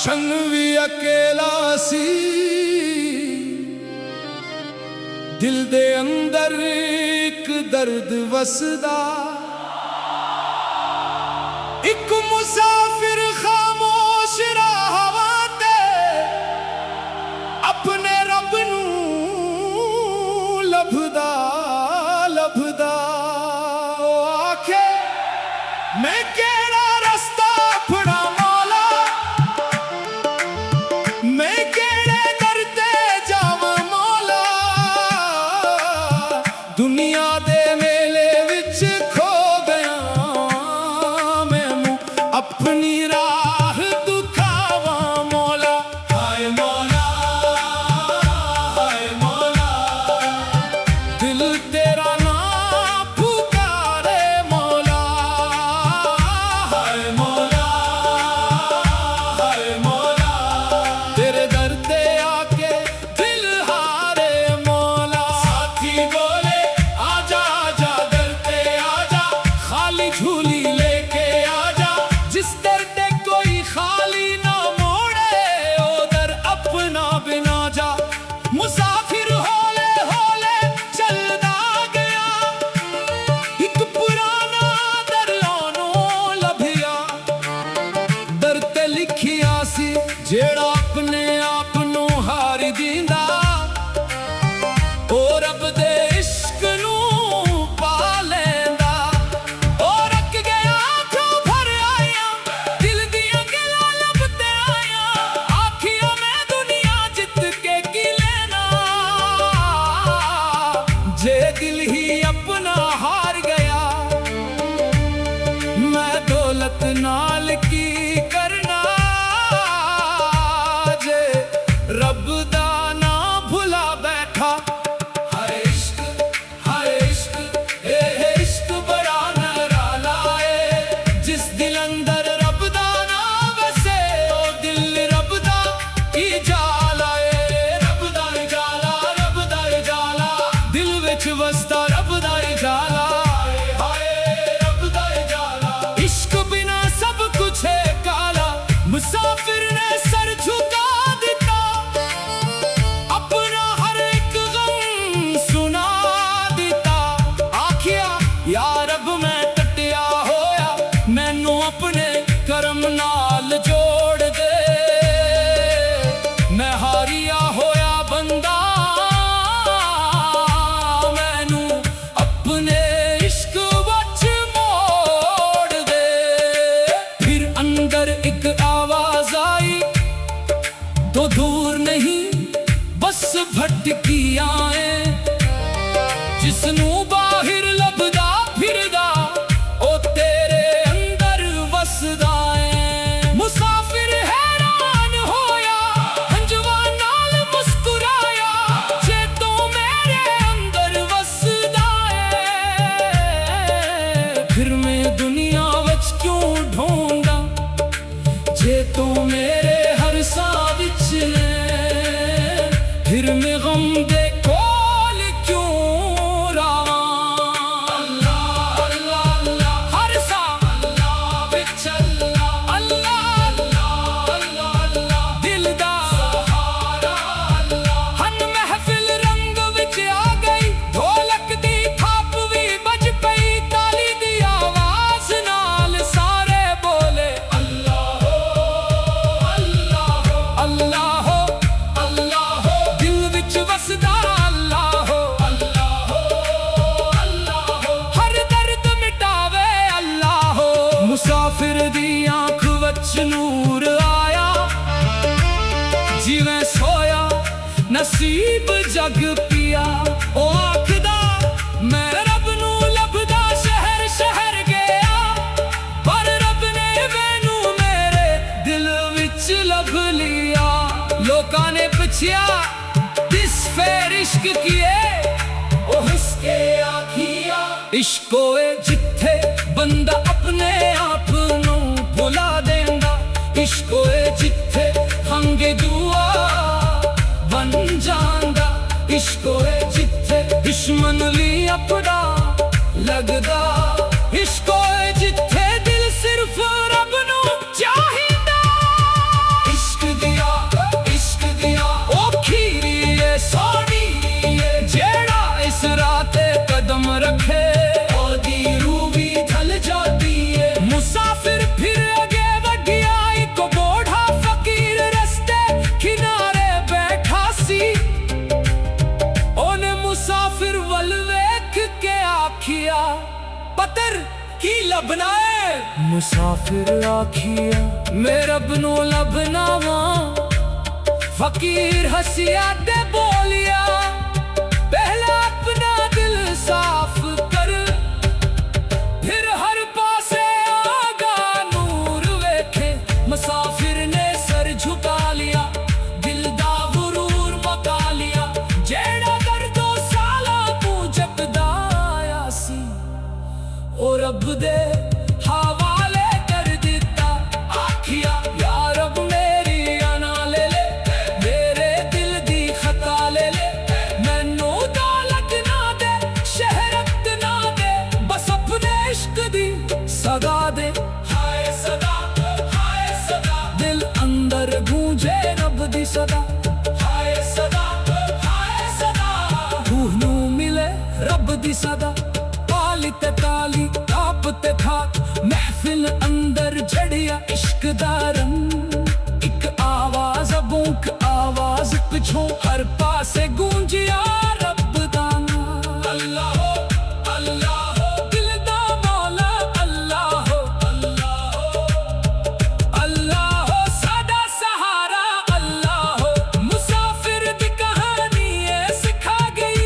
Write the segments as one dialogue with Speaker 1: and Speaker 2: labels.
Speaker 1: छन भी अकेला सी दिल दे अंदर एक दर्द वसदा। एक मुसाफिर खामोश राहवां ते अपने रब नू लभदा लभदा। आखे मैं केड़ा रस्ता फड़ा मौला, मैं केड़े दर ते जावां मौला। दुनिया दे मेले विच खो गया मैं अपनी राह दुखावां मौला। हाय मौला हाय मौला, दिल तेरा नाम पुकारे मौला। हाय मौला हाय मौला, तेरे दर ते आके दिल हारे मौला। साथी बोले आजा आजा दर ते आजा, खाली झूली लेके आजा। जिस दर ते कोई खाली ना मोड़े ओ दर अपना बिना जा। मुसाफिर होले होले चलदा गया, एक पुराना दर ओनों लभिया। दर ते लिखिया सी जेड़ा अपने आप नू हार दींदा, ओ रब दे इश्क नू पा लैंदा। ओ रख गया अखों भर आया, दिल दियां गल्लां लभदे आया। आखिया मैं दुनिया जित के की लेना, जे दिल ही अपना हार गया। मैं दौलत नाल की करना, जे रब दा ना भुला बैठा। हाय इश्क ए इश्क बड़ा निराला है। जिस दिल अंदर रब दा ना वसे ओ दिल रब दा की जाला है। रब दा जाला रब दा जाला, दिल विच वसदा रब दा जाला। हाय रब दा जाला, इश्क बिना सब कुछ है काला। मुसाफिर ने सर झुका दिता, अपना हर एक गम सुना दिता। आखिया या रब मैं टटिया होया, मैनू अपने करम नाल जोड़ दे। मैं हारिया होया बंदा, मैनू अपने इश्क वच मोड़ दे। फिर अंदर एक आवाज आई, तो दूर नहीं बस भटकियां ऐ। जिसनू बाहिर लभदा फिरदा ओ तेरे अंदर वसदा ऐ। मुसाफिर हैरान होया, हंजवा नाल मुस्कुराया। जे तू मेरे अंदर वसदा ऐ, फिर मैं दुनिया विच क्यों ढूंढा। जे तू मेरे हर साह विच है, फिर मैं गम दे कोल क्यों रावां। अल्लाह अल्लाह अल्लाह, हर साह अल्लाह विच अल्लाह। अल्लाह अल्लाह अल्लाह अल्लाह, दिल दा सहारा अल्लाह। हन महफिल रंग विच आ गई, ढोलक दी थाप भी बज पई। ताली दी आवाज नाल सारे बोले अल्लाह अल्लाह अल्लाह। दिल विच वसदा अल्लाह अल्लाह अल्लाह, हर दर्द मिटावे अल्लाह। मुसाफिर दी आंख वच नूर आया, जिवें सोया नसीब जग पिया। ओ आखदा मैं रब नू लभदा शहर शहर गया, पर रब ने मैनू मेरे दिल विच लभ लिया। लोकां ने पुछया दिस फेर इश्क किए, ओ हंसके आखिया इश्क होए जिथे बंदा अपने आप नू भुला देंदा। इश्क होए जिथे हंगे दुआ बन जांदा। इश्क होए जिथे दुश्मन ली अपना लगदा। इश्क होए जिथे दिल सिर्फ रब नू चाहिदा। इश्क बनाए। मुसाफिर आखिया मैं रब नू लभना वा, फकीर हसिया ते बोलिया पहला अपना दिल साफ कर, फिर हर पासे आगा नूर वेखे। मुसाफिर ने सर झुका लिया, दिल दा गुरूर मका लिया, जेड़ा दर्दो साला तू जपदा आया सी ओ रब दे हवाले कर दिता। आखिया या रब मेरी अना ले ले, मेरे दिल दी खता ले ले, मैनू दौलत ना दे शहरत ना दे, बस अपने इश्क दी सदा दे। हाय सदा, हाय सदा, दिल अंदर गूंजे रब दी सदा। हाय सदा, हाय सदा, रूह नू मिले रब दी सदा। ताली ते ताली तापते थाक, महफिल अंदर जड़िया इश्क दा रंग। एक आवाज अबूक आवाज पिछों हर पासे गूंजिया रब दा नाम। अल्लाह हो, अल्लाह हो, दिल दा मौला अल्लाह हो, अल्लाह हो, अल्लाह हो, साडा सहारा अल्लाह हो। मुसाफिर दी कहानी ए सिखा गई,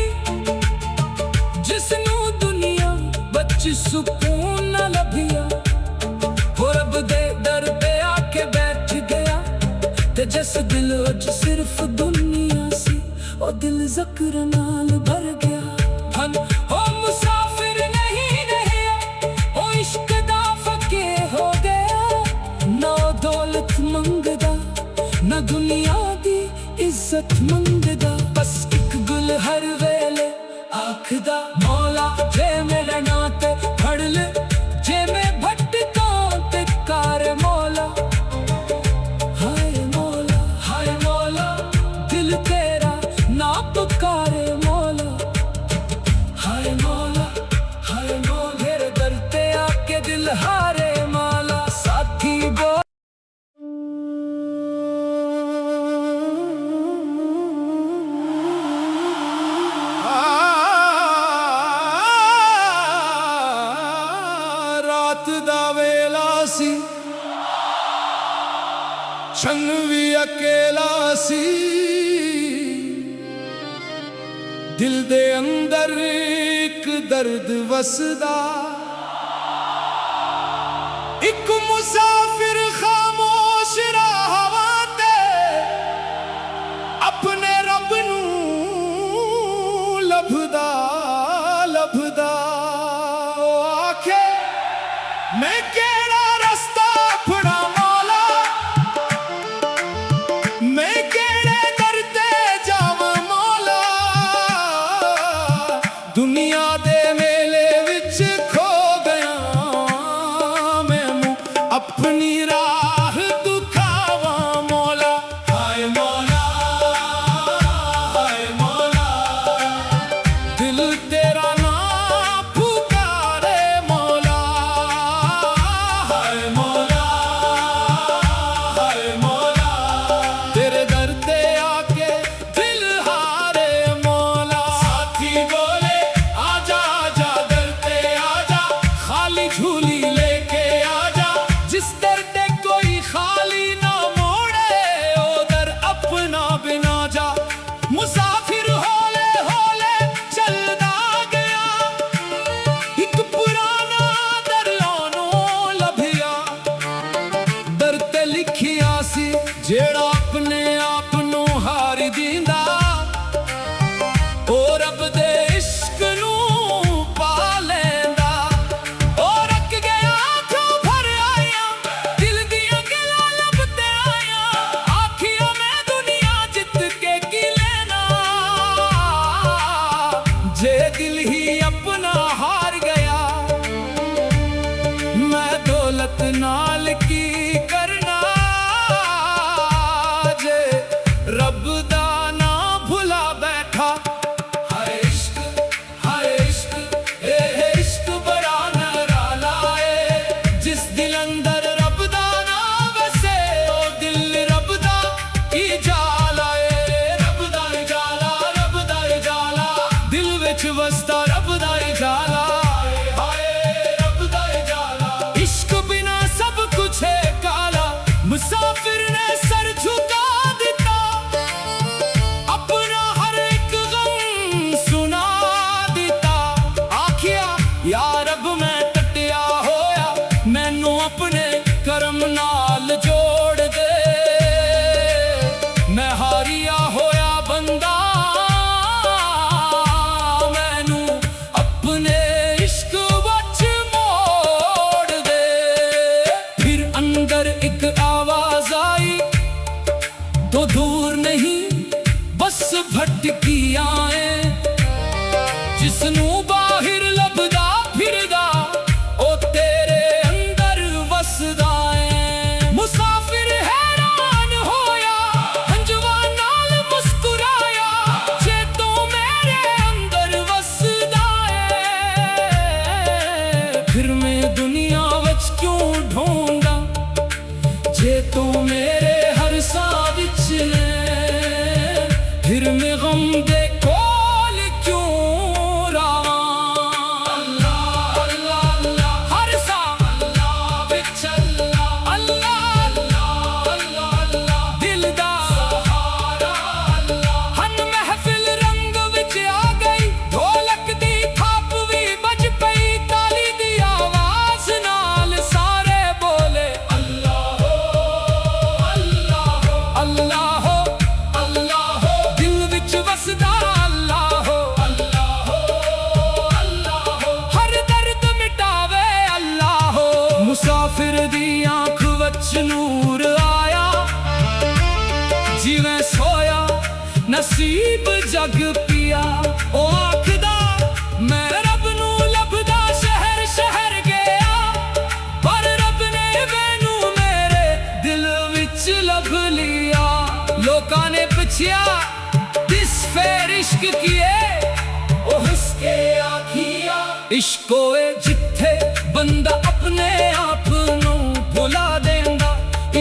Speaker 1: जिसनू दुनिया बच सुकून न लभिया, हो रब दे दर पे आके बैठ गया। ते जिस दिल विच सिर्फ दुनिया सी, ओ दिल ज़िक्र नाल भर गया। हन हो मुसाफिर नहीं रहिया, ओ इश्क दा फकीर हो गया। ना दौलत मंगदा, ना दुनिया दी इज्जत मंगदा, बस एक गुल हर वेले आखदा मौला जे मेरे नाते फड़ ले, जे मैं भटका ते कर मौला। हाय मौला, हाय मौला, दिल तेरा ना पुकारे मौला। हाय मौला, हाय मौला, मेरे दर पे आके दिल हारे मौला। साथी बोल रात दा वेला सी, चंग भी अकेला सी, दिल दे अंदर एक दर्द वसदा। एक मुसाफिर खामोश राहवा ते अपने रब नू लभदा लभदा। ओ आखे मैं केड़ा रस्ता फड़ा मौला, मैं केड़े दर ते जावां मौला। दुनिया दे मेले विच खो गया, मैनू अपनी राह दुखावां मौला। हाय मौला, हाय मौला, दिल तेरा ना पुकारे मौला। हाय मौला, हाय मौला, तेरे दर ते आके दिल हारे मौला। साथी बोले आजा आजा दर ते आजा, खाली झूली लेके आजा, जिस दर ते कोई खाली ना मोड़े, ओ दर अपना बिना जा। मुसाफिर होले होले चलदा गया, एक पुराना दर ओनू लभिया। दर ते लिखिया सी जेड़ा अपने आप नू हार दींदा, ओ रब दे इश्क नू पा लैंदा। ओ रख गया आंखों भर आया, दिल दियां गल्लां लभदे आया। आखिया मैं दुनिया जित के की लेना, जे दिल ही अपना हार गया। मैं दौलत नाल की करना, मुसाफिर ने सर झुका दिता, अपना हर एक गम सुना दिता। आखिया यार अब मैं टटिया होया, मैनू अपने करम नाल जोड़ दे। मैं हारिया होया बंदा, मैनू अपने इश्क वच मोड़ दे। फिर अंदर एक आवाज आई, तो दूर नहीं बस भटकियां ऐ, जिसनू बाहिर लभदा फिरदा ओ तेरे अंदर वसदा ऐ। मुसाफिर हैरान होया, हंजवा नाल मुस्कुराया, जे तू मेरे अंदर वसदा ऐ। फिर मैं दुनिया विच क्यों ढूंढा, जे तू मेरे हर साह विच है। फिर मैं गम दे कोल क्यों रहां। अल्लाह अल्लाह अल्लाह, हर साह अल्लाह विच अल्लाह, अल्लाह अल्लाह अल्लाह अल्लाह, दिल दा सहारा अल्लाह। हन महफिल रंग विच आ गई, ढोलक दी थाप भी बज पई, ताली दी आवाज नाल सारे बोले अल्लाह अल्लाह अल्लाह अल्लाह। दिल विच वसदा अल्लाह अल्लाह अल्लाह, हर दर्द मिटावे अल्लाह। मुसाफिर दी आंख विच नूर आया, जिवें सोया नसीब जग पिया। ओ आखदा मैं रब नू लभदा शहर शहर गया, पर रब ने मैनू मेरे दिल विच लभ लिया। लोकां ने पुछया दिस फेर इश्क किए, ओ हस के आखिया इश्क होए जिथे बंदा अपने आप नू भुला देंदा।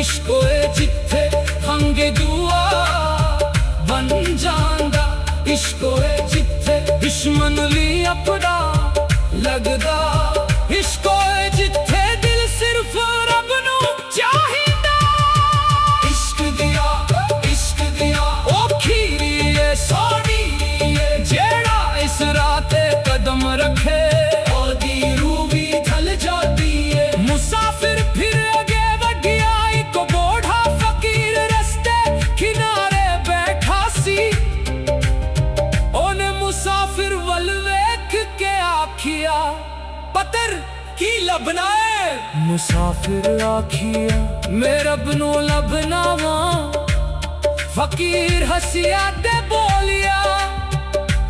Speaker 1: इश्क होए जिथे हंगे दुआ बन जांदा। इश्क होए जिथे दुश्मन ली अपना लगदा। इश्क होए जिथे दिल सिर्फ रब नू चाहिदा। इश्क दिया ओ खीरी सोनी, जेड़ा इस राते कदम रखे, ओदी रूह भी ढल जाती है। मुसाफिर फिर आगे वधिया, एक बूढ़ा फकीर रस्ते किनारे बैठा सी। ओने मुसाफिर वल वेख के आखिया पत्थर की लभना है। मुसाफिर आखिया मैं रब नू लभना वा। फकीर हसिया ते बोलिया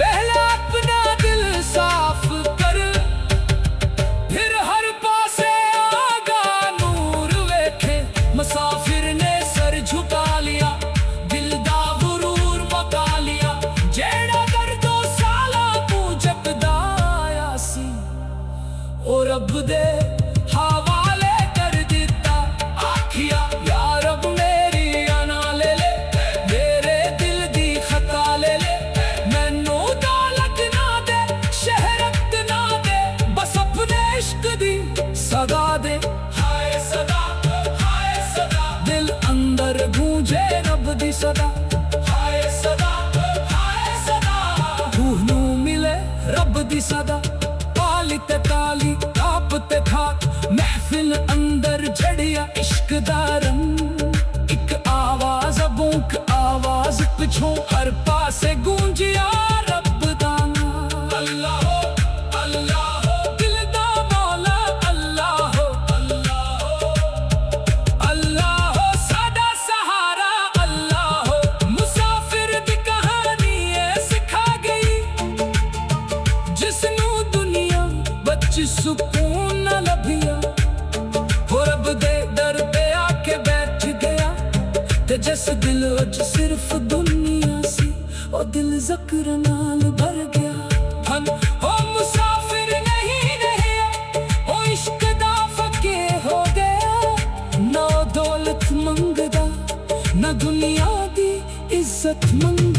Speaker 1: पहला अपना दिल साफ कर, फिर हर पासे आगा नूर वेखे। मुसाफिर ने सर झुका लिया, दिल दा गुरूर मका लिया। जेड़ा दर्दो साला तू जपदा आया सी, ओ रब दे हवाले कर दिता। आखिया या रब मेरी अना ले ले, मेरे दिल दी खता ले ले। मैनू दौलत ना दे, शहरत ना दे, बस अपने इश्क दी सदा दे। हाय सदा, हाय सदा, दिल अंदर गूंजे रब दी सदा। हाय सदा, हाय सदा, रूह नू मिले रब दी सदा। ताली ते ताली, ताप ते खाक, महफिल अंदर जड़िया इश्क दा रंग। एक आवाज बूक आवाज पिछों हर पासे गूंजिया रब दा नाम। अल्लाह अल्लाह, दिल दा मौला अल्लाह अल्लाह अल्लाह, सादा सहारा अल्लाह। मुसाफिर दी कहानी सिखा गई, जिसनू दुनिया बच सुकून न लभिया। हो रब दे दर पे आके बैठ गया, ते जिस दिल विच सिर्फ दुनिया सी, ओ दिल ज़क्र नाल भर गया। हन हो मुसाफिर नहीं रहा, ओ इश्क दा फकीर हो गया। ना दौलत मंगदा, ना दुनिया दी इज्जत मंगदा।